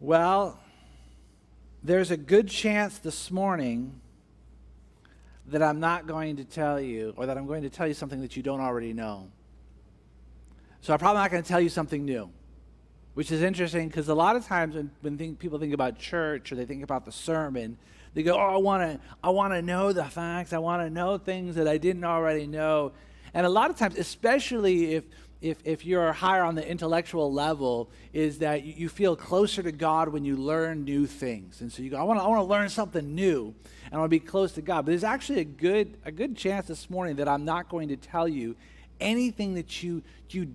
Well, there's a good chance this morning that I'm not going to tell you, or that I'm going to tell you something that you don't already know. So I'm probably not going to tell you something new, which is interesting because a lot of times when people think about church or they think about the sermon, they go, "Oh, I want to know the facts. I want to know things that I didn't already know." And a lot of times, especially if you're higher on the intellectual level, is that you feel closer to God when you learn new things. And so you go, I want to learn something new, and I want to be close to God. But there's actually a good chance this morning that I'm not going to tell you anything that you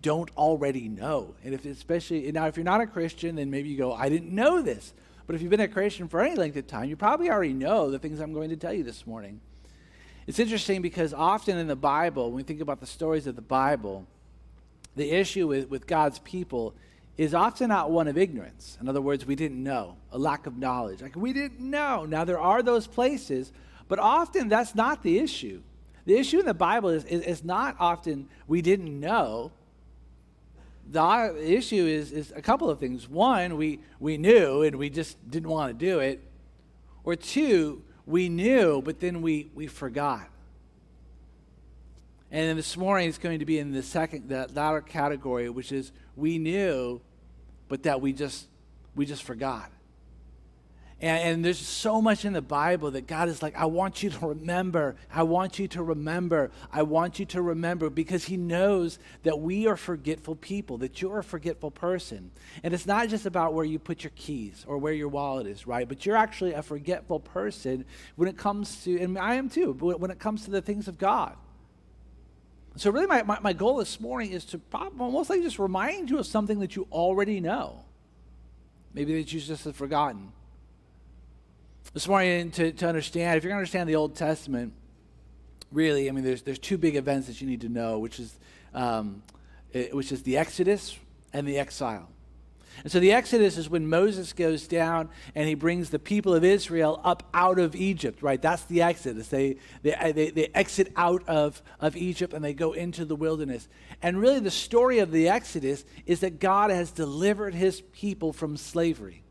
don't already know. And if you're not a Christian, then maybe you go, I didn't know this. But if you've been a Christian for any length of time, you probably already know the things I'm going to tell you this morning. It's interesting because often in the Bible, when we think about the stories of the Bible, the issue with God's people is often not one of ignorance. In other words, we didn't know, a lack of knowledge. Like, we didn't know. Now, there are those places, but often that's not the issue. The issue in the Bible is not often we didn't know. The issue is a couple of things. One, we knew and we just didn't want to do it. Or two, we knew, but then we forgot. And then this morning it's going to be in the latter category, which is we knew, but that we just forgot. And there's so much in the Bible that God is like, I want you to remember. I want you to remember. I want you to remember, because he knows that we are forgetful people, that you're a forgetful person. And it's not just about where you put your keys or where your wallet is, right? But you're actually a forgetful person when it comes to, and I am too, when it comes to the things of God. So really my goal this morning is to almost like just remind you of something that you already know. Maybe that you just have forgotten. This morning, to understand, if you're going to understand the Old Testament, really, I mean, there's two big events that you need to know, which is the Exodus and the exile. And so the Exodus is when Moses goes down and he brings the people of Israel up out of Egypt, right? That's the Exodus. They exit out of Egypt and they go into the wilderness. And really the story of the Exodus is that God has delivered his people from slavery.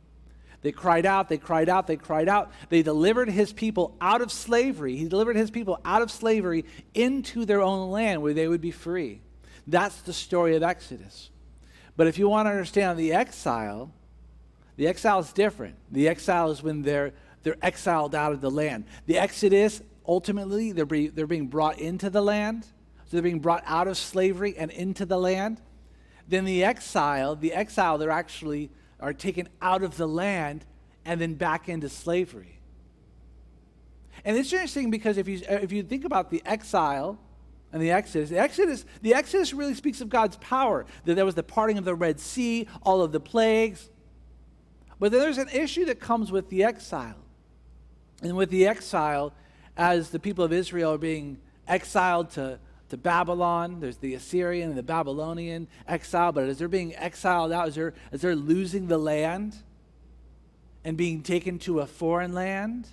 They cried out, they cried out, they cried out. They delivered his people out of slavery. He delivered his people out of slavery into their own land where they would be free. That's the story of Exodus. But if you want to understand the exile is different. The exile is when they're exiled out of the land. The Exodus, ultimately, they're being brought into the land. So they're being brought out of slavery and into the land. Then the exile, they're actually are taken out of the land and then back into slavery. And it's interesting because if you think about the exile and the Exodus really speaks of God's power, that there was the parting of the Red Sea, all of the plagues. But then there's an issue that comes with the exile. And with the exile, as the people of Israel are being exiled to Babylon, there's the Assyrian and the Babylonian exile, but as they're being exiled out, as they're losing the land and being taken to a foreign land,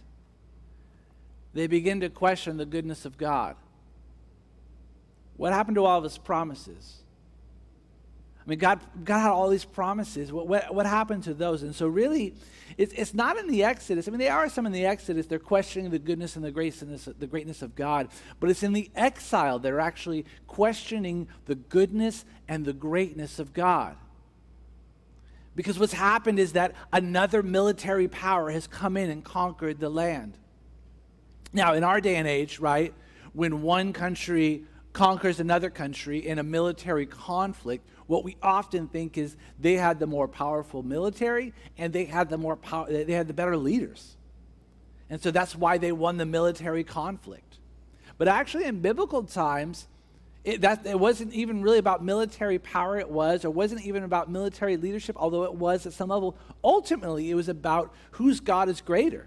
they begin to question the goodness of God. What happened to all of his promises? I mean, God had all these promises. What happened to those? And so really, it's not in the Exodus. I mean, there are some in the Exodus. They're questioning the goodness and the greatness of God. But it's in the exile they're actually questioning the goodness and the greatness of God. Because what's happened is that another military power has come in and conquered the land. Now, in our day and age, right, when one country conquers another country in a military conflict, what we often think is they had the more powerful military and they had the better leaders. And so that's why they won the military conflict. But actually in biblical times, it wasn't even really about military power. It wasn't even about military leadership, although it was at some level. Ultimately, it was about whose God is greater.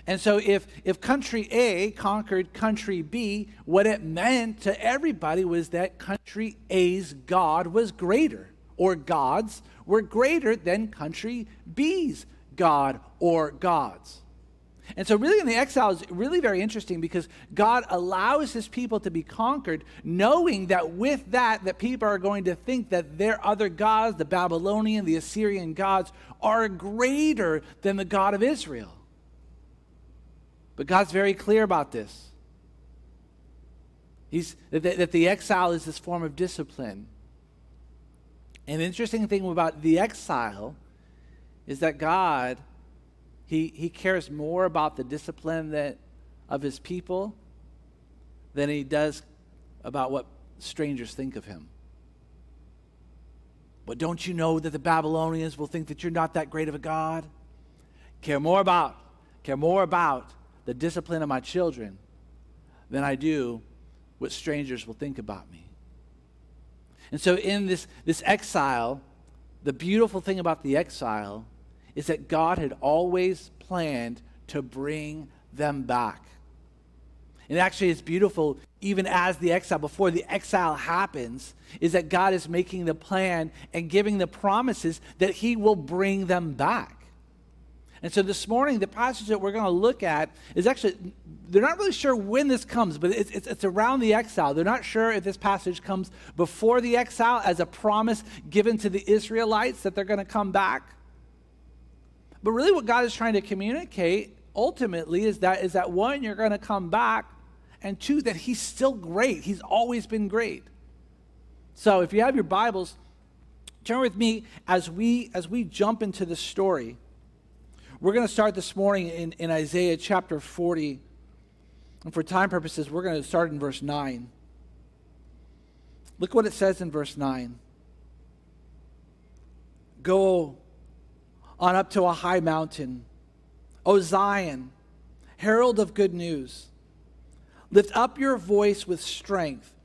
And so if country A conquered country B, what it meant to everybody was that country A's God was greater, or gods were greater than country B's God or gods. And so really in the exile is really very interesting because God allows his people to be conquered, knowing that with that people are going to think that their other gods, the Babylonian, the Assyrian gods, are greater than the God of Israel. But God's very clear about this. That the exile is this form of discipline. And the interesting thing about the exile is that God, He cares more about the discipline of his people than he does about what strangers think of him. But don't you know that the Babylonians will think that you're not that great of a God? Care more about the discipline of my children than I do what strangers will think about me. And so in this exile, the beautiful thing about the exile is that God had always planned to bring them back. And actually it's beautiful, even as the exile, before the exile happens, is that God is making the plan and giving the promises that he will bring them back. And so this morning, the passage that we're going to look at is actually, they're not really sure when this comes, but it's around the exile. They're not sure if this passage comes before the exile as a promise given to the Israelites that they're going to come back. But really what God is trying to communicate ultimately is that one, you're going to come back, and two, that he's still great. He's always been great. So if you have your Bibles, turn with me as we jump into the story. We're going to start this morning in Isaiah chapter 40. And for time purposes, we're going to start in verse 9. Look what it says in verse 9. Go on up to a high mountain, O Zion, herald of good news. Lift up your voice with strength,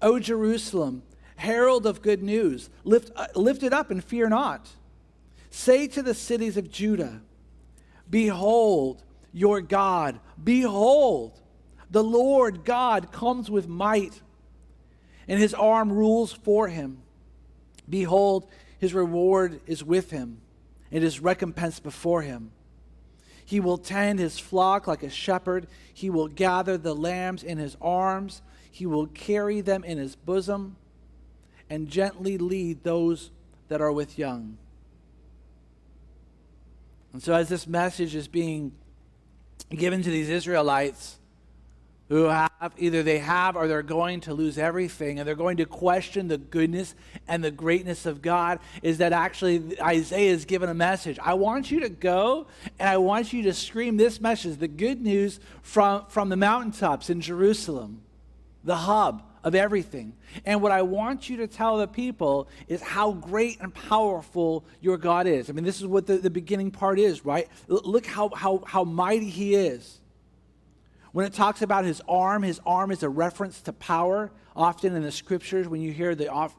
O Jerusalem, herald of good news. Lift it up and fear not. Say to the cities of Judah, behold your God, behold, the Lord God comes with might, and his arm rules for him. Behold, his reward is with him, and his recompense before him. He will tend his flock like a shepherd. He will gather the lambs in his arms. He will carry them in his bosom and gently lead those that are with young. And so as this message is being given to these Israelites who have or they're going to lose everything, and they're going to question the goodness and the greatness of God, is that actually Isaiah is given a message. I want you to go and I want you to scream this message, the good news from the mountaintops in Jerusalem, the hub of everything. And what I want you to tell the people is how great and powerful your God is. I mean, this is what the beginning part is, right? Look how mighty he is. When it talks about his arm is a reference to power. Often in the scriptures, when you hear the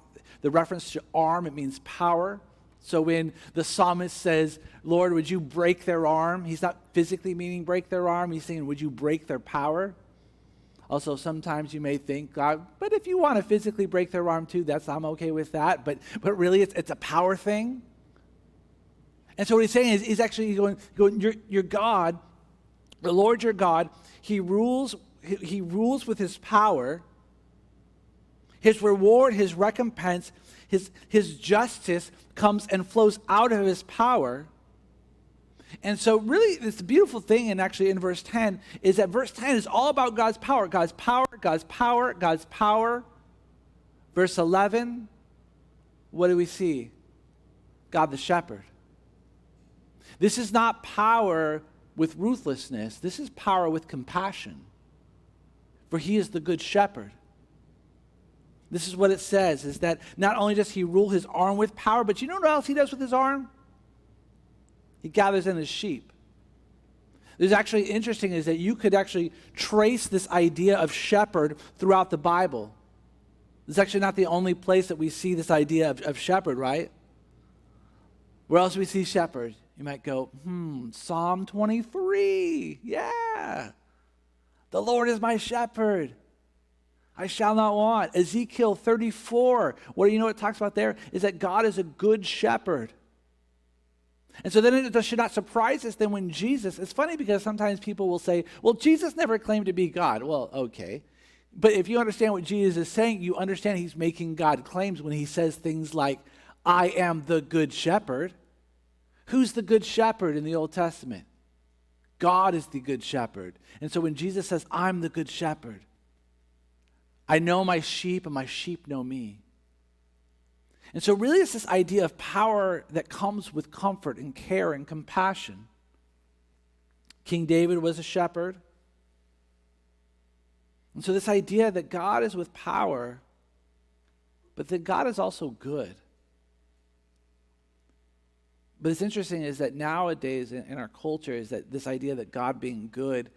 reference to arm, it means power. So when the psalmist says, Lord, would you break their arm? He's not physically meaning break their arm. He's saying, would you break their power? Also, sometimes you may think, God, but if you want to physically break their arm too, I'm okay with that. But really, it's a power thing. And so what he's saying is, he's actually going, your God, the Lord your God, He rules with his power. His reward, his recompense, his justice comes and flows out of his power. And so really, this beautiful thing, and actually in verse 10, is that verse 10 is all about God's power. God's power, God's power, God's power. Verse 11, what do we see? God the shepherd. This is not power with ruthlessness. This is power with compassion. For he is the good shepherd. This is what it says, is that not only does he rule his arm with power, but you know what else he does with his arm? He gathers in his sheep. There's actually interesting is that you could actually trace this idea of shepherd throughout the Bible. It's actually not the only place that we see this idea of shepherd, right? Where else do we see shepherd? You might go, Psalm 23. Yeah. The Lord is my shepherd. I shall not want. Ezekiel 34. What do you know what it talks about there? Is that God is a good shepherd. And so then it should not surprise us then when Jesus, it's funny because sometimes people will say, well, Jesus never claimed to be God. Well, okay. But if you understand what Jesus is saying, you understand he's making God claims when he says things like, I am the good shepherd. Who's the good shepherd in the Old Testament? God is the good shepherd. And so when Jesus says, I'm the good shepherd, I know my sheep and my sheep know me. And so really it's this idea of power that comes with comfort and care and compassion. King David was a shepherd. And so this idea that God is with power, but that God is also good. But it's interesting is that nowadays in our culture is that this idea that God being good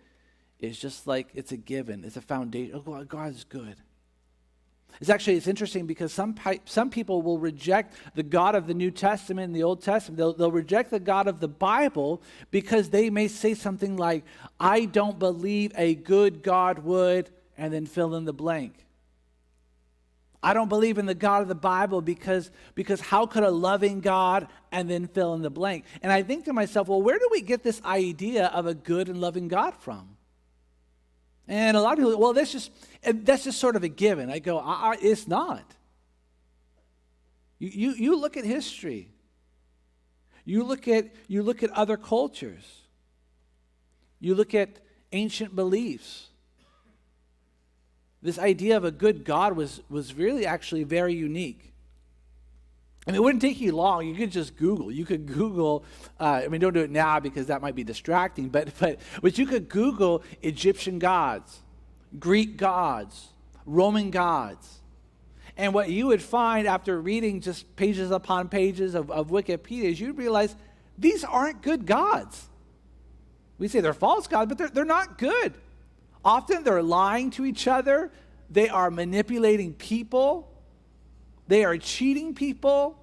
is just like it's a given. It's a foundation. Oh, God is good. It's interesting because some people will reject the God of the New Testament and the Old Testament. They'll reject the God of the Bible because they may say something like, I don't believe a good God would, and then fill in the blank. I don't believe in the God of the Bible because how could a loving God, and then fill in the blank. And I think to myself, well, where do we get this idea of a good and loving God from? And a lot of people, well, that's just sort of a given. I go, it's not. You look at history. You look at other cultures. You look at ancient beliefs. This idea of a good God was really actually very unique. I mean, it wouldn't take you long. You could just Google. You could Google, don't do it now because that might be distracting, but you could Google Egyptian gods, Greek gods, Roman gods. And what you would find after reading just pages upon pages of Wikipedia is you'd realize these aren't good gods. We say they're false gods, but they're not good. Often they're lying to each other. They are manipulating people. They are cheating people.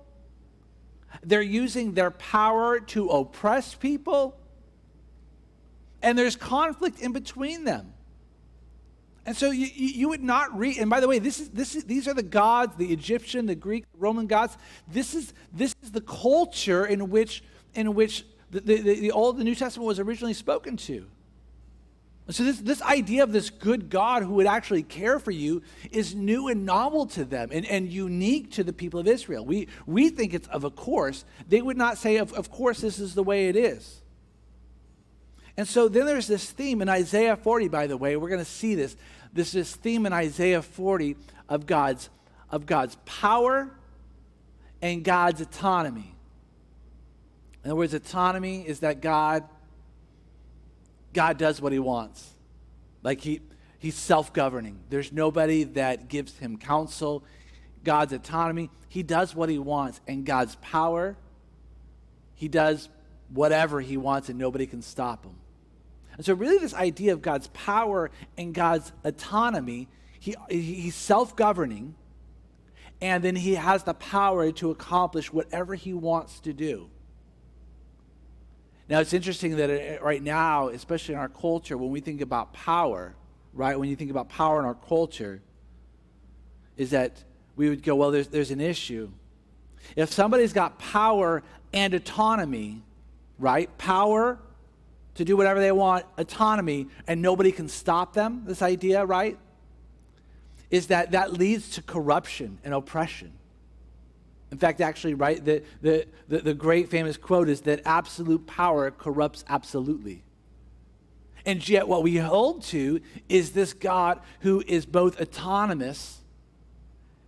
They're using their power to oppress people. And there's conflict in between them. And so you would not read, and by the way, these are the gods, the Egyptian, the Greek, Roman gods. This is the culture in which the Old and the New Testament was originally spoken to. So this idea of this good God who would actually care for you is new and novel to them and unique to the people of Israel. We think it's of a course. They would not say, of course, this is the way it is. And so then there's this theme in Isaiah 40, by the way. We're going to see this. This theme in Isaiah 40 of God's power and God's autonomy. In other words, autonomy is that God does what he wants. Like he's self-governing. There's nobody that gives him counsel. God's autonomy, he does what he wants. And God's power, he does whatever he wants and nobody can stop him. And so really this idea of God's power and God's autonomy, he's self-governing, and then he has the power to accomplish whatever he wants to do. Now, it's interesting that right now, especially in our culture, when we think about power, right, when you think about power in our culture, is that we would go, well, there's an issue. If somebody's got power and autonomy, right, power to do whatever they want, autonomy, and nobody can stop them, this idea, right, is that leads to corruption and oppression. In fact, actually, right, the great famous quote is that absolute power corrupts absolutely. And yet what we hold to is this God who is both autonomous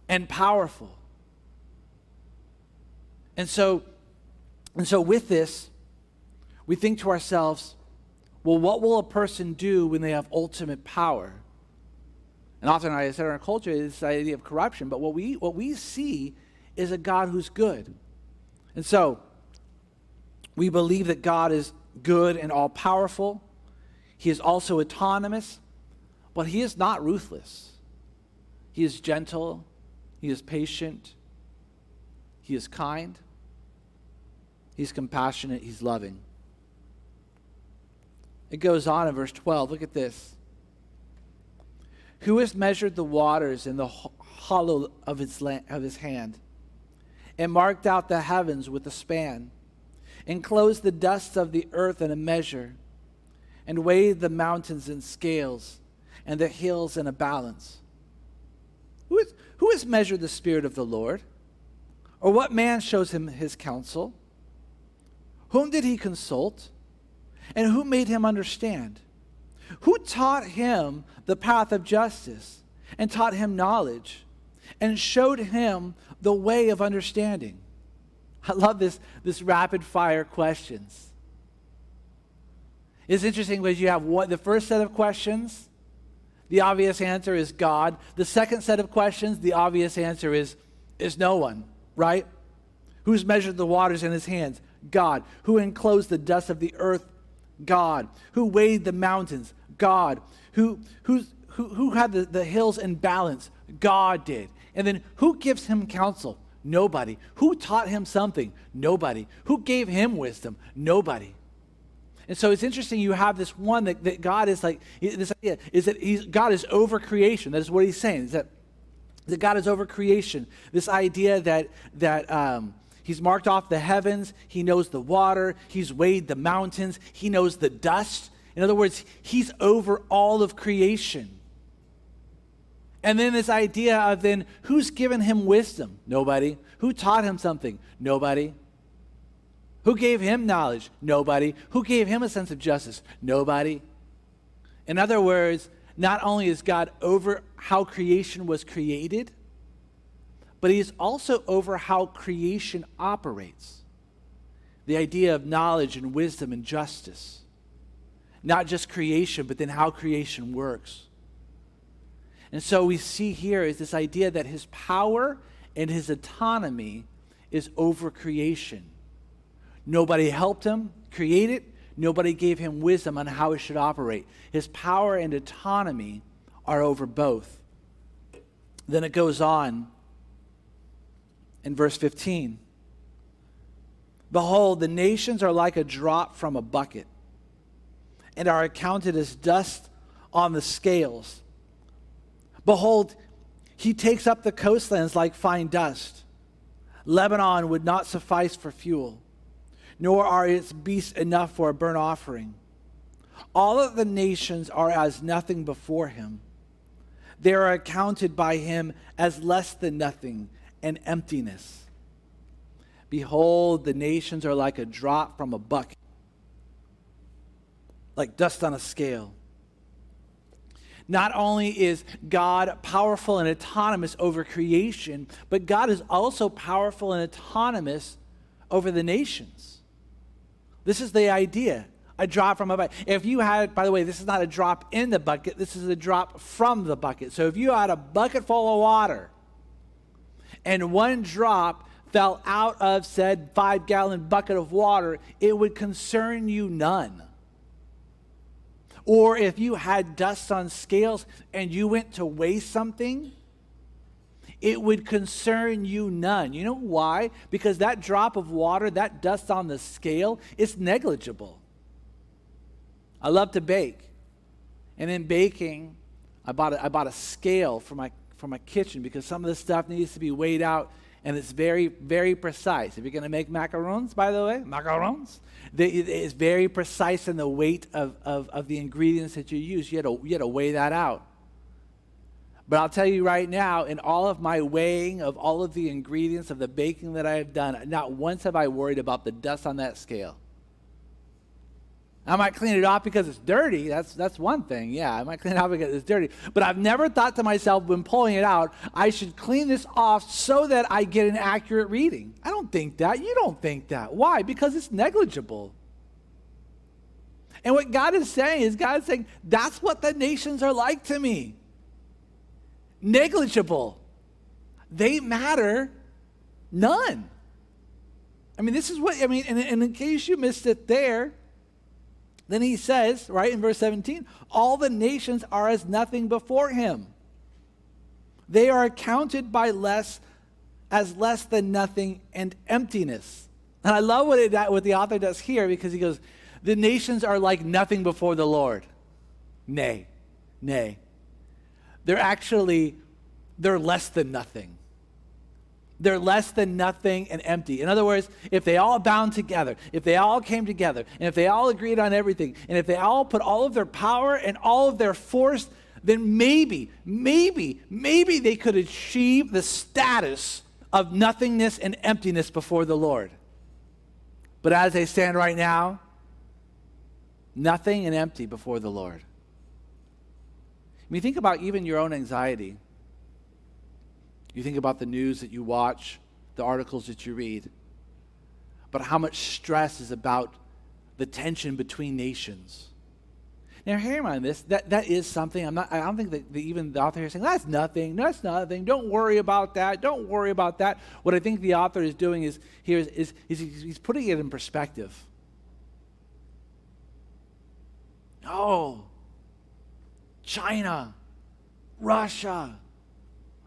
and powerful. And so with this, we think to ourselves, well, what will a person do when they have ultimate power? And often, I said in our culture, is this idea of corruption. But what we see is a God who's good. And so, we believe that God is good and all-powerful. He is also autonomous, but he is not ruthless. He is gentle. He is patient. He is kind. He's compassionate. He's loving. It goes on in verse 12. Look at this. Who has measured the waters in the hollow of his hand, and marked out the heavens with a span? enclosed the dust of the earth in a measure, and weighed the mountains in scales, and the hills in a balance. Who has measured the Spirit of the Lord? Or what man shows him his counsel? Whom did he consult? And who made him understand? Who taught him the path of justice, and taught him knowledge, and showed him the way of understanding? I love this rapid fire questions. It's interesting because you have the first set of questions, the obvious answer is God. The second set of questions, the obvious answer is no one, right? Who's measured the waters in his hands? God. Who enclosed the dust of the earth? God. Who weighed the mountains? God. Who had the hills in balance? God did. And then who gives him counsel? Nobody. Who taught him something? Nobody. Who gave him wisdom? Nobody. And so it's interesting you have this one that God is like, this idea is that God is over creation. That is what he's saying, is that God is over creation. This idea that he's marked off the heavens, he knows the water, he's weighed the mountains, he knows the dust. In other words, he's over all of creation. And then this idea of then who's given him wisdom? Nobody. Who taught him something? Nobody. Who gave him knowledge? Nobody. Who gave him a sense of justice? Nobody. In other words, not only is God over how creation was created, but he's also over how creation operates. The idea of knowledge and wisdom and justice. Not just creation, but then how creation works. And so we see here is this idea that his power and his autonomy is over creation. Nobody helped him create it. Nobody gave him wisdom on how it should operate. His power and autonomy are over both. Then it goes on in verse 15. Behold, the nations are like a drop from a bucket, and are accounted as dust on the scales. Behold, he takes up the coastlands like fine dust. Lebanon would not suffice for fuel, nor are its beasts enough for a burnt offering. All of the nations are as nothing before him. They are accounted by him as less than nothing and emptiness. Behold, the nations are like a drop from a bucket, like dust on a scale. Not only is God powerful and autonomous over creation, but God is also powerful and autonomous over the nations. This is the idea. A drop from a bucket. If you had, by the way, this is not a drop in the bucket, this is a drop from the bucket. So if you had a bucket full of water and one drop fell out of said 5-gallon bucket of water, it would concern you none. Or if you had dust on scales and you went to weigh something, it would concern you none. You know why? Because that drop of water, that dust on the scale, is negligible. I love to bake. And in baking, I bought a scale for my kitchen because some of this stuff needs to be weighed out, and it's very, very precise. If you're going to make macarons, by the way, it's very precise in the weight of the ingredients that you use. You had to weigh that out. But I'll tell you right now, in all of my weighing of all of the ingredients of the baking that I have done, not once have I worried about the dust on that scale. I might clean it off because it's dirty. That's one thing. Yeah, I might clean it off because it's dirty. But I've never thought to myself when pulling it out, I should clean this off so that I get an accurate reading. I don't think that. You don't think that. Why? Because it's negligible. And what God is saying, that's what the nations are like to me. Negligible. They matter none. And in case you missed it there, then he says, right in verse 17, all the nations are as nothing before him. They are accounted as less than nothing and emptiness. And I love what the author does here, because he goes, the nations are like nothing before the Lord. Nay. They're less than nothing. They're less than nothing and empty. In other words, if they all bound together, if they all came together, and if they all agreed on everything, and if they all put all of their power and all of their force, then maybe they could achieve the status of nothingness and emptiness before the Lord. But as they stand right now, nothing and empty before the Lord. I mean, think about even your own anxiety. You think about the news that you watch, the articles that you read, but how much stress is about the tension between nations. Now, hear me on this. That is something. I don't think that even the author here is saying that's nothing. Don't worry about that. Don't worry about that. What I think the author is doing is he's putting it in perspective. Oh, China, Russia,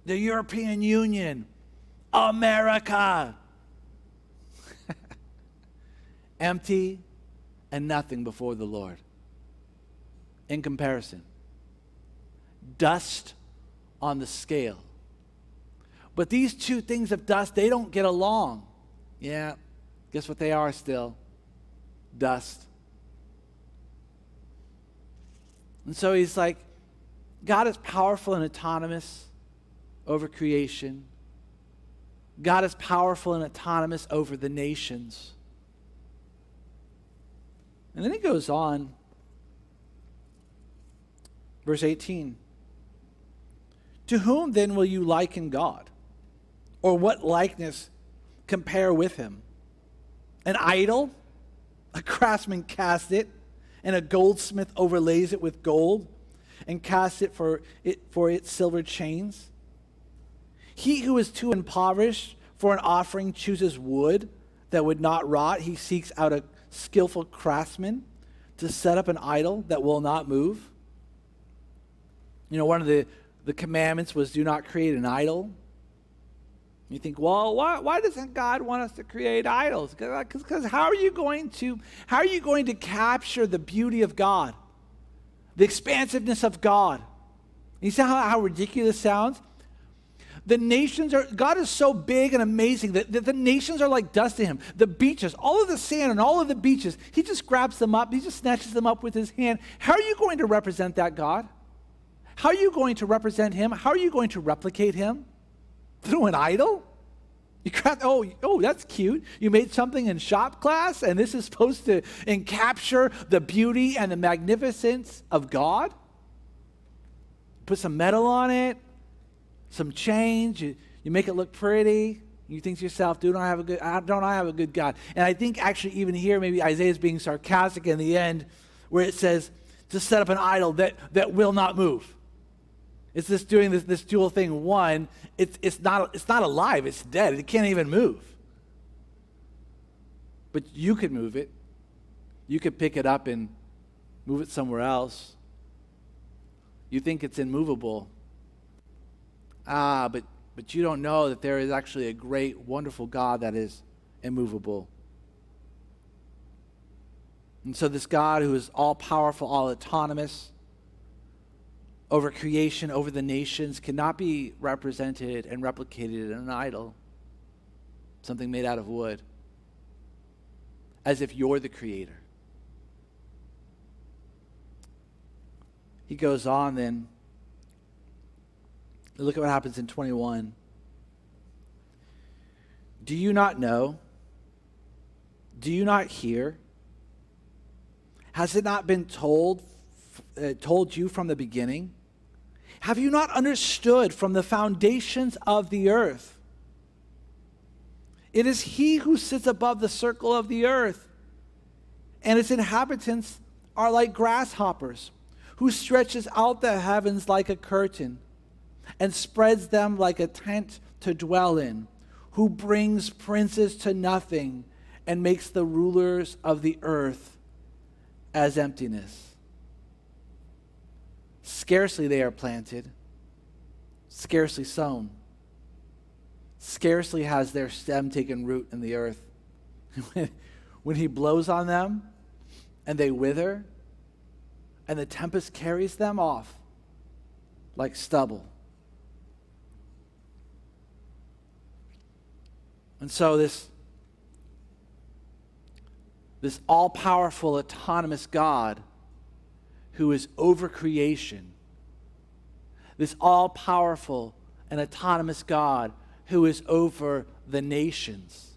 the European Union, America. Empty and nothing before the Lord. In comparison, dust on the scale. But these two things of dust, they don't get along. Yeah, guess what they are still? Dust. And so he's like, God is powerful and autonomous over creation. God is powerful and autonomous over the nations. And then he goes on. Verse 18, to whom then will you liken God? Or what likeness compare with him? An idol? A craftsman casts it, and a goldsmith overlays it with gold, and casts it for its silver chains. He who is too impoverished for an offering chooses wood that would not rot. He seeks out a skillful craftsman to set up an idol that will not move. You know, one of the commandments was do not create an idol. You think, well, why doesn't God want us to create idols? Because how are you going to capture the beauty of God, the expansiveness of God? You see how ridiculous it sounds? God is so big and amazing that the nations are like dust to him. The beaches, all of the sand and all of the beaches, he just grabs them up. He just snatches them up with his hand. How are you going to represent that God? How are you going to represent him? How are you going to replicate him? Through an idol? Oh, that's cute. You made something in shop class, and this is supposed to capture the beauty and the magnificence of God? Put some metal on it, some change, you make it look pretty. You think to yourself, don't I have a good God? And I think actually even here, maybe Isaiah is being sarcastic in the end, where it says to set up an idol that will not move. It's just doing this dual thing. One, it's not alive. It's dead. It can't even move. But you could move it. You could pick it up and move it somewhere else. You think it's immovable. But you don't know that there is actually a great, wonderful God that is immovable. And so this God who is all-powerful, all-autonomous, over creation, over the nations, cannot be represented and replicated in an idol, something made out of wood, as if you're the creator. He goes on then. Look at what happens in 21. Do you not know? Do you not hear? Has it not been told you from the beginning? Have you not understood from the foundations of the earth? It is he who sits above the circle of the earth, and its inhabitants are like grasshoppers, who stretches out the heavens like a curtain and spreads them like a tent to dwell in, who brings princes to nothing and makes the rulers of the earth as emptiness. Scarcely they are planted, scarcely sown. Scarcely has their stem taken root in the earth. When he blows on them and they wither, and the tempest carries them off like stubble. And so this all-powerful, autonomous God who is over creation, this all-powerful and autonomous God who is over the nations,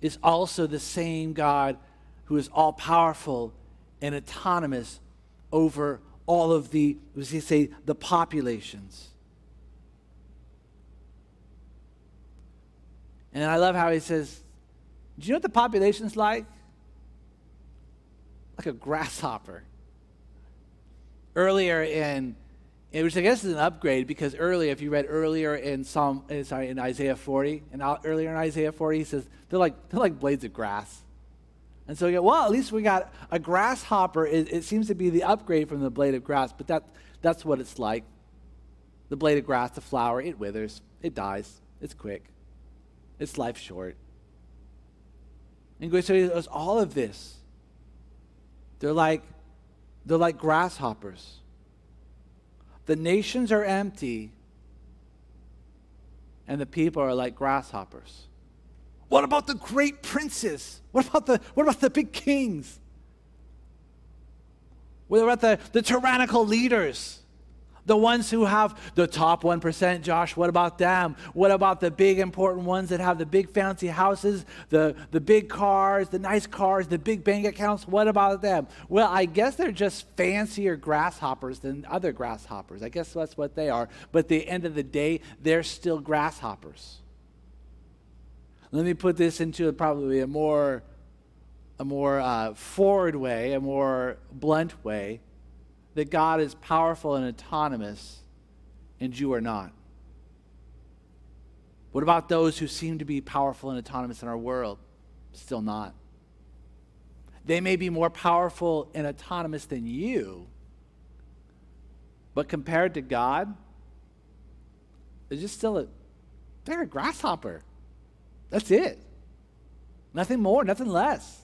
is also the same God who is all-powerful and autonomous over all of the, as he say, the populations. And I love how he says, do you know what the population's like? Like a grasshopper. Earlier which I guess is an upgrade, because earlier, if you read earlier in Isaiah 40, and earlier in Isaiah 40, he says they're like blades of grass. And so you go, well, at least we got a grasshopper. It seems to be the upgrade from the blade of grass, but that's what it's like. The blade of grass, the flower, it withers, it dies, it's quick, its life short. And so he goes, all of this, they're like grasshoppers. The nations are empty, and the people are like grasshoppers. What about the great princes? What about the big kings? What about the tyrannical leaders? The ones who have the top 1%, Josh, what about them? What about the big important ones that have the big fancy houses, the big cars, the nice cars, the big bank accounts? What about them? Well, I guess they're just fancier grasshoppers than other grasshoppers. I guess that's what they are. But at the end of the day, they're still grasshoppers. Let me put this into probably a more forward way, a more blunt way. That God is powerful and autonomous, and you are not. What about those who seem to be powerful and autonomous in our world? Still not. They may be more powerful and autonomous than you, but compared to God, they're a grasshopper. That's it. Nothing more, nothing less.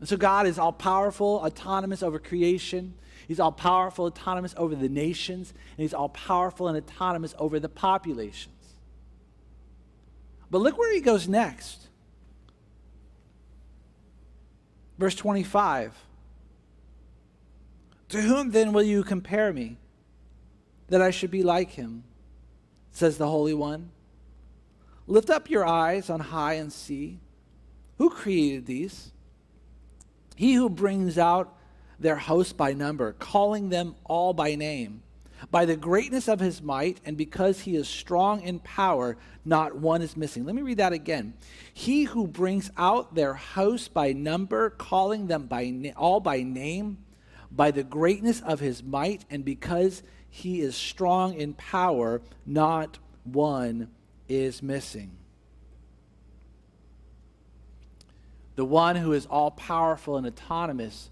And so God is all-powerful, autonomous over creation. He's all-powerful, autonomous over the nations. And he's all-powerful and autonomous over the populations. But look where he goes next. Verse 25. To whom then will you compare me, that I should be like him, says the Holy One. Lift up your eyes on high and see. Who created these? He who brings out their host by number, calling them all by name. By the greatness of his might, and because he is strong in power, not one is missing. Let me read that again. He who brings out their host by number, calling them all by name, by the greatness of his might, and because he is strong in power, not one is missing. The one who is all-powerful and autonomous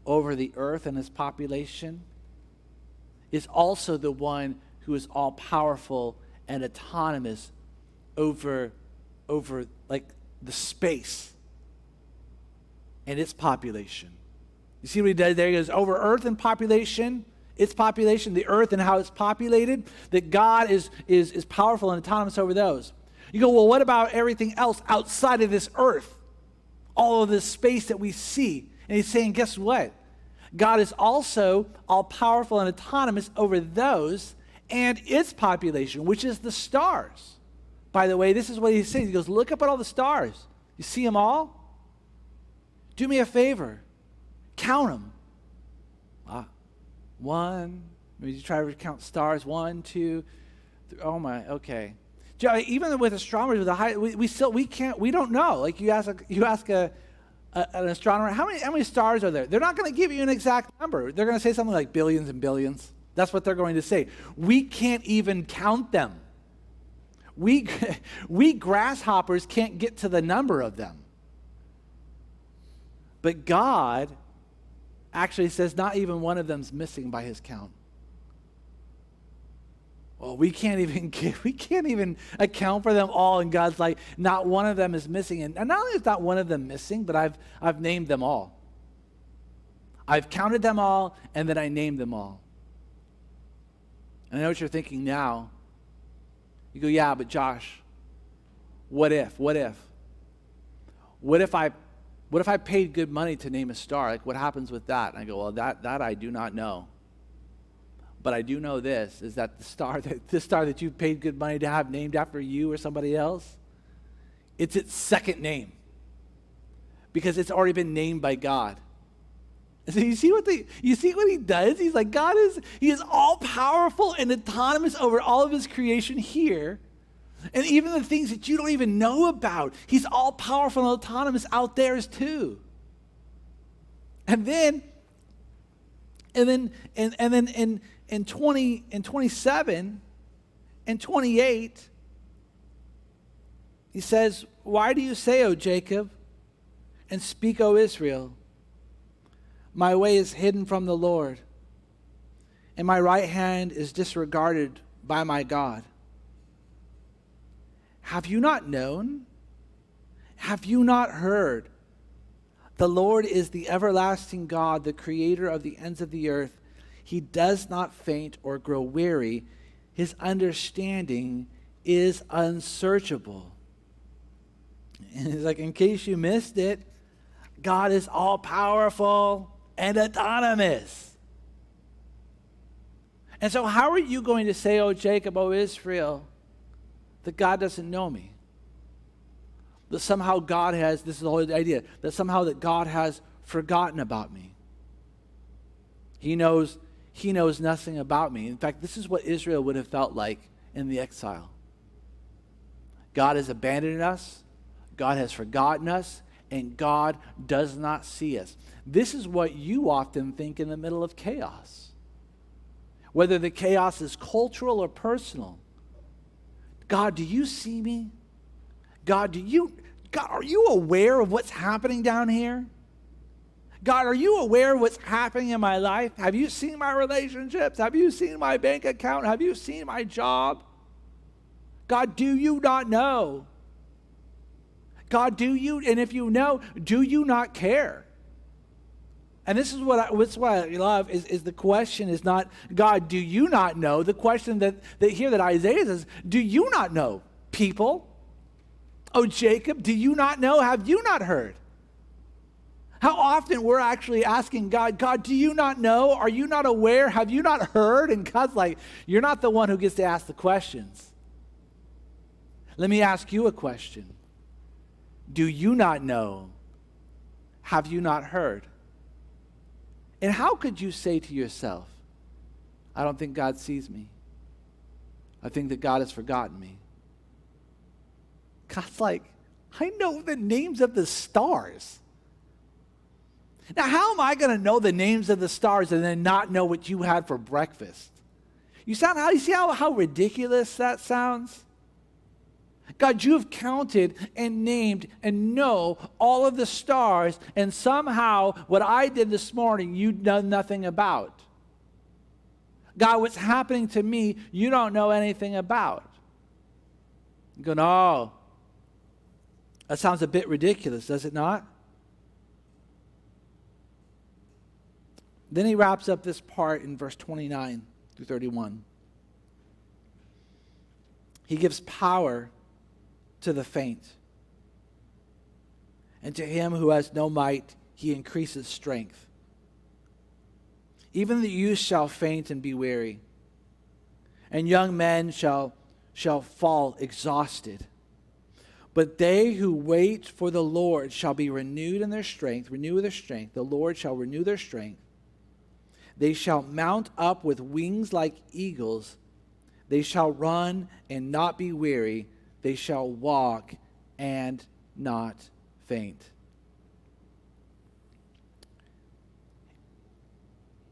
over the earth and its population is also the one who is all-powerful and autonomous over like the space and its population. You see what he does there? He goes over earth and population, its population, the earth and how it's populated, that God is powerful and autonomous over those. You go, well, what about everything else outside of this earth? All of this space that we see. And he's saying, guess what? God is also all-powerful and autonomous over those and its population, which is the stars. By the way, this is what he's saying. He goes, look up at all the stars. You see them all? Do me a favor. Count them. One. Maybe you try to count stars. 1, 2, 3. Oh my, okay. Even with astronomers, with a high, we don't know. Like you ask an astronomer, how many stars are there? They're not going to give you an exact number. They're going to say something like billions and billions. That's what they're going to say. We can't even count them. We grasshoppers can't get to the number of them. But God actually says not even one of them's missing by his count. Well, we can't even account for them all, and God's like, not one of them is missing. And not only is not one of them missing, but I've named them all. I've counted them all, and then I named them all. And I know what you're thinking now. You go, yeah, but Josh, what if? What if I paid good money to name a star? Like, what happens with that? And I go, well, that I do not know. But I do know this, is that the star that you paid good money to have named after you or somebody else, it's its second name. Because it's already been named by God. So you see what he does? He's like, he is all powerful and autonomous over all of his creation here. And even the things that you don't even know about, he's all powerful and autonomous out there as too. And then in 27 and 28, he says, why do you say, O Jacob, and speak, O Israel, my way is hidden from the Lord, and my right hand is disregarded by my God. Have you not known? Have you not heard? The Lord is the everlasting God, the creator of the ends of the earth. He does not faint or grow weary. His understanding is unsearchable. And it's like, in case you missed it, God is all powerful and autonomous. And so how are you going to say, O Jacob, O Israel, that God doesn't know me? That somehow God has, this is the whole idea, that somehow that God has forgotten about me. He knows nothing about me. In fact, this is what Israel would have felt like in the exile. God has abandoned us, God has forgotten us, and God does not see us. This is what you often think in the middle of chaos. Whether the chaos is cultural or personal. God, do you see me? God, are you aware of what's happening down here? God, are you aware of what's happening in my life? Have you seen my relationships? Have you seen my bank account? Have you seen my job? God, do you not know? God, and if you know, do you not care? And this is what I love is the question is not, God, do you not know? The question that Isaiah says, do you not know, people? Oh, Jacob, do you not know? Have you not heard? How often we're actually asking God, do you not know? Are you not aware? Have you not heard? And God's like, you're not the one who gets to ask the questions. Let me ask you a question. Do you not know? Have you not heard? And how could you say to yourself, I don't think God sees me. I think that God has forgotten me. God's like, I know the names of the stars. Now, how am I going to know the names of the stars and then not know what you had for breakfast? You see how ridiculous that sounds? God, you have counted and named and know all of the stars, and somehow what I did this morning, you know nothing about. God, what's happening to me, you don't know anything about. You go, no. That sounds a bit ridiculous, does it not? Then he wraps up this part in verse 29 through 31. He gives power to the faint, and to him who has no might, he increases strength. Even the youth shall faint and be weary, and young men shall fall exhausted. But they who wait for the Lord shall be renewed in their strength. Renew their strength. The Lord shall renew their strength. They shall mount up with wings like eagles. They shall run and not be weary. They shall walk and not faint.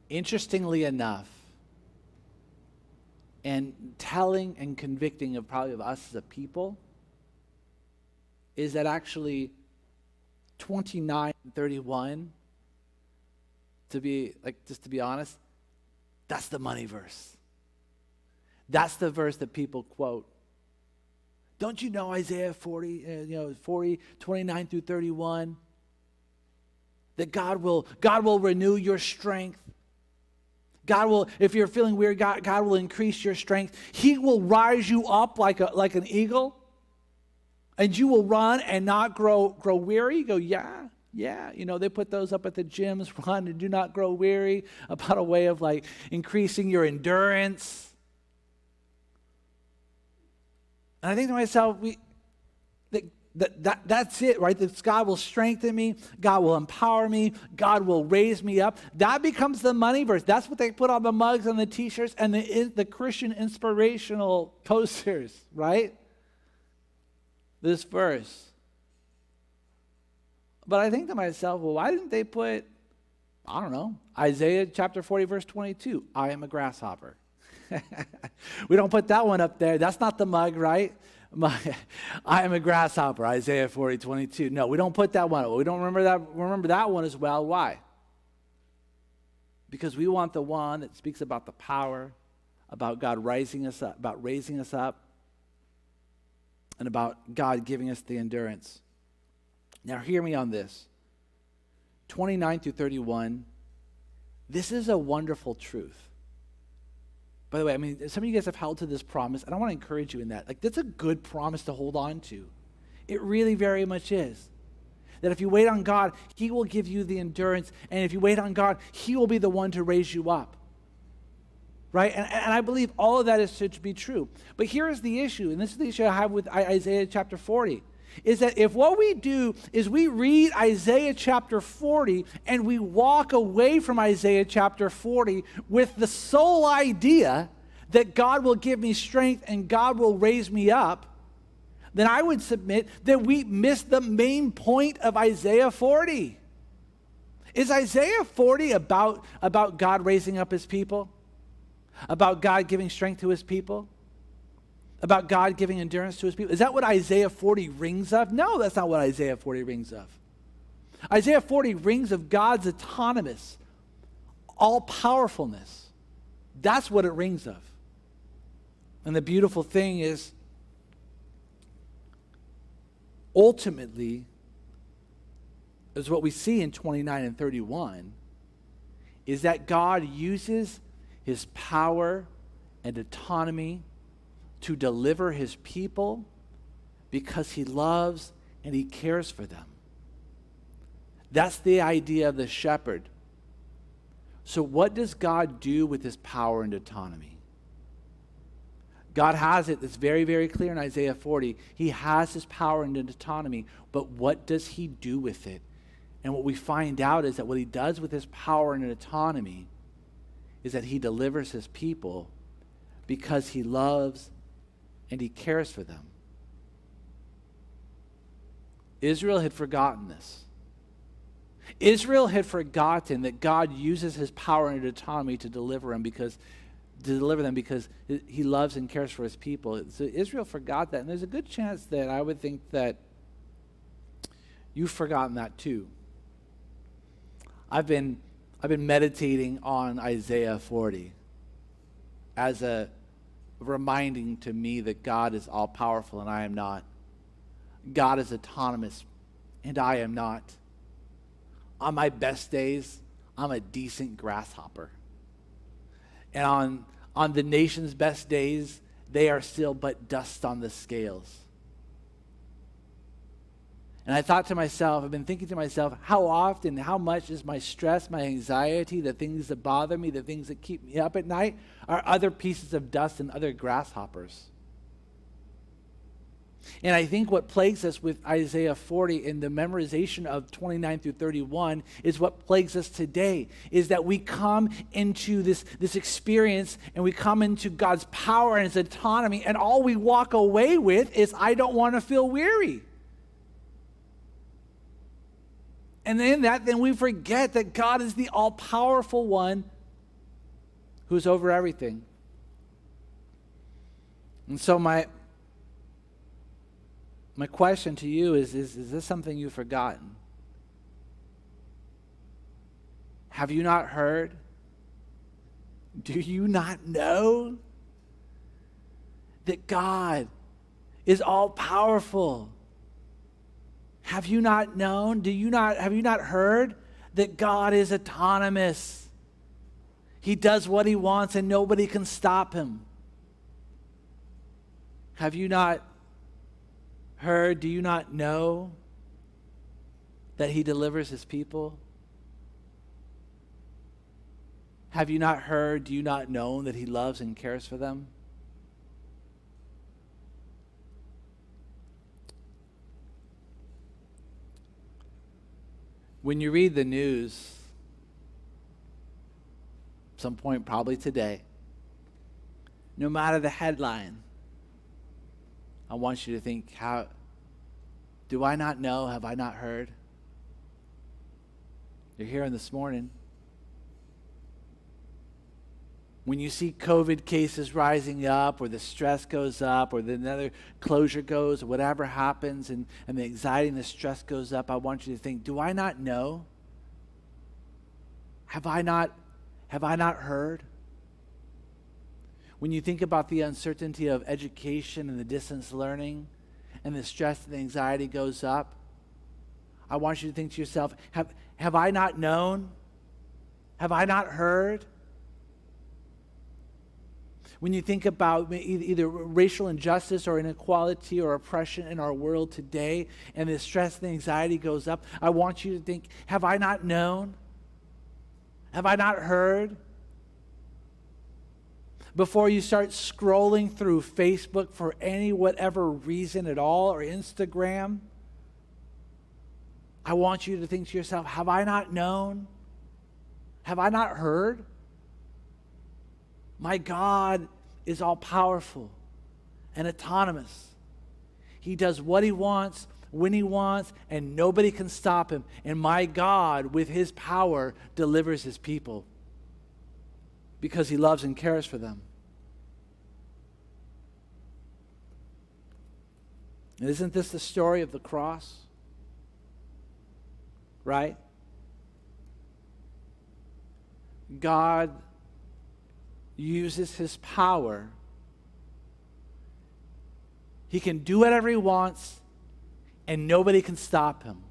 Interestingly enough, and telling and convicting of probably of us as a people, is that actually 29 and 31, to be honest, that's the money verse. That's the verse that people quote. Don't you know Isaiah 40, 29 through 31? That God will renew your strength. God will, if you're feeling weary, God will increase your strength. He will rise you up like an eagle, and you will run and not grow weary. You go, yeah. They put those up at the gyms, run and do not grow weary, about a way of like increasing your endurance. And I think to myself, that's it, right? That God will strengthen me, God will empower me, God will raise me up. That becomes the money verse. That's what they put on the mugs and the t-shirts and the Christian inspirational posters, right? This verse. But I think to myself, well, why didn't they put, I don't know, Isaiah chapter 40, verse 22, I am a grasshopper. We don't put that one up there. That's not the mug, right? I am a grasshopper, Isaiah 40, 22. No, we don't put that one up. We don't remember that one as well. Why? Because we want the one that speaks about the power, about God raising us up, and about God giving us the endurance. Now, hear me on this. 29 through 31, this is a wonderful truth. By the way, I mean, some of you guys have held to this promise, and I want to encourage you in that. Like, that's a good promise to hold on to. It really very much is. That if you wait on God, He will give you the endurance, and if you wait on God, He will be the one to raise you up. Right? And I believe all of that is to be true. But here is the issue, and this is the issue I have with Isaiah chapter 40. Is that if what we do is we read Isaiah chapter 40 and we walk away from Isaiah chapter 40 with the sole idea that God will give me strength and God will raise me up, then I would submit that we miss the main point of Isaiah 40. Is Isaiah 40 about God raising up His people? About God giving strength to His people? About God giving endurance to His people? Is that what Isaiah 40 rings of? No, that's not what Isaiah 40 rings of. Isaiah 40 rings of God's autonomous, all-powerfulness. That's what it rings of. And the beautiful thing is, ultimately, is what we see in 29 and 31, is that God uses His power and autonomy to deliver His people because He loves and He cares for them. That's the idea of the shepherd. So what does God do with His power and autonomy? God has it. It's very, very clear in Isaiah 40. He has His power and autonomy, but what does He do with it? And what we find out is that what He does with His power and autonomy is that He delivers His people because He loves and He cares for them. Israel had forgotten this. Israel had forgotten that God uses His power and autonomy to deliver them because He loves and cares for His people. So Israel forgot that, and there's a good chance that I would think that you've forgotten that too. I've been meditating on Isaiah 40 as a reminding to me that God is all-powerful and I am not. God is autonomous and I am not. On my best days, I'm a decent grasshopper. And on the nation's best days, they are still but dust on the scales. And I thought to myself, I've been thinking to myself, how often, how much is my stress, my anxiety, the things that bother me, the things that keep me up at night, are other pieces of dust and other grasshoppers. And I think what plagues us with Isaiah 40 and the memorization of 29 through 31 is what plagues us today, is that we come into this experience and we come into God's power and His autonomy, and all we walk away with is, I don't want to feel weary. And then we forget that God is the all-powerful one who's over everything. And so my question to you is this something you've forgotten? Have you not heard? Do you not know that God is all-powerful? Have you not known? Have you not heard that God is autonomous? He does what he wants and nobody can stop him. Have you not heard, do you not know that he delivers his people? Have you not heard, do you not know that he loves and cares for them? When you read the news, some point probably today, no matter the headline, I want you to think, how do I not know? Have I not heard? You're hearing this morning. When you see COVID cases rising up, or the stress goes up, or another closure goes, or whatever happens, and the anxiety and the stress goes up, I want you to think, do I not know? Have I not heard? When you think about the uncertainty of education and the distance learning, and the stress and the anxiety goes up, I want you to think to yourself, have I not known? Have I not heard? When you think about either racial injustice or inequality or oppression in our world today, and the stress and the anxiety goes up, I want you to think, have I not known? Have I not heard? Before you start scrolling through Facebook for any whatever reason at all, or Instagram, I want you to think to yourself, have I not known? Have I not heard? My God is all powerful and autonomous. He does what he wants, when he wants, and nobody can stop him. And my God, with his power, delivers his people because he loves and cares for them. And isn't this the story of the cross? Right? God uses his power. He can do whatever he wants, and nobody can stop him.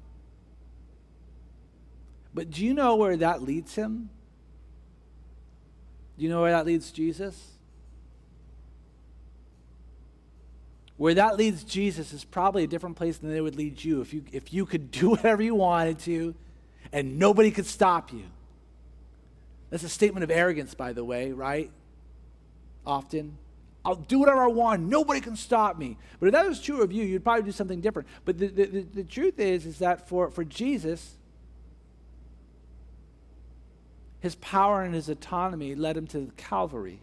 But do you know where that leads him? Do you know where that leads Jesus? Where that leads Jesus is probably a different place than it would lead you if you could do whatever you wanted to and nobody could stop you. That's a statement of arrogance, by the way, right? Often. I'll do whatever I want. Nobody can stop me. But if that was true of you, you'd probably do something different. But the truth is that for Jesus, his power and his autonomy led him to Calvary.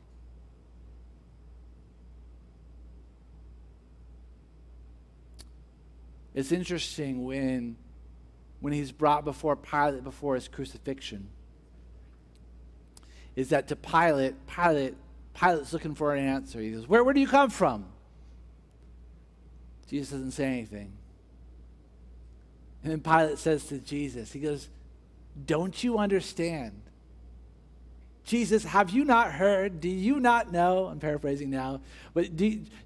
It's interesting when he's brought before Pilate before his crucifixion, is that to Pilate's looking for an answer. He goes, where do you come from? Jesus doesn't say anything. And then Pilate says to Jesus, he goes, don't you understand? Jesus, have you not heard? Do you not know? I'm paraphrasing now. But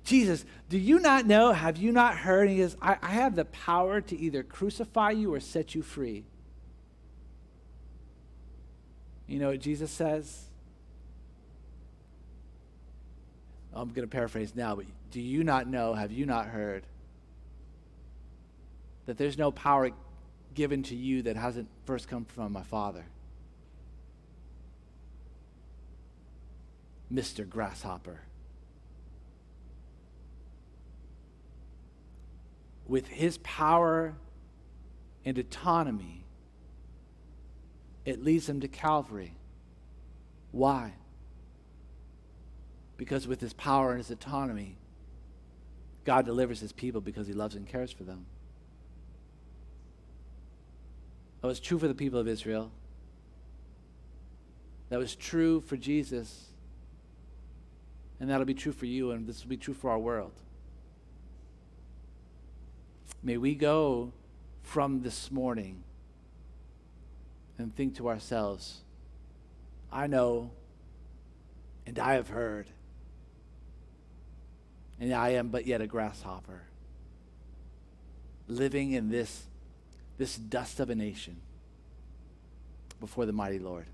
Jesus, do you not know? Have you not heard? And he goes, I have the power to either crucify you or set you free. You know what Jesus says? I'm going to paraphrase now, but do you not know, have you not heard, that there's no power given to you that hasn't first come from my Father? Mr. Grasshopper. With his power and autonomy, it leads him to Calvary. Why? Because with his power and his autonomy, God delivers his people because he loves and cares for them. That was true for the people of Israel. That was true for Jesus. And that'll be true for you, and this will be true for our world. May we go from this morning and think to ourselves, I know, and I have heard, and I am but yet a grasshopper, living in this dust of a nation before the mighty Lord.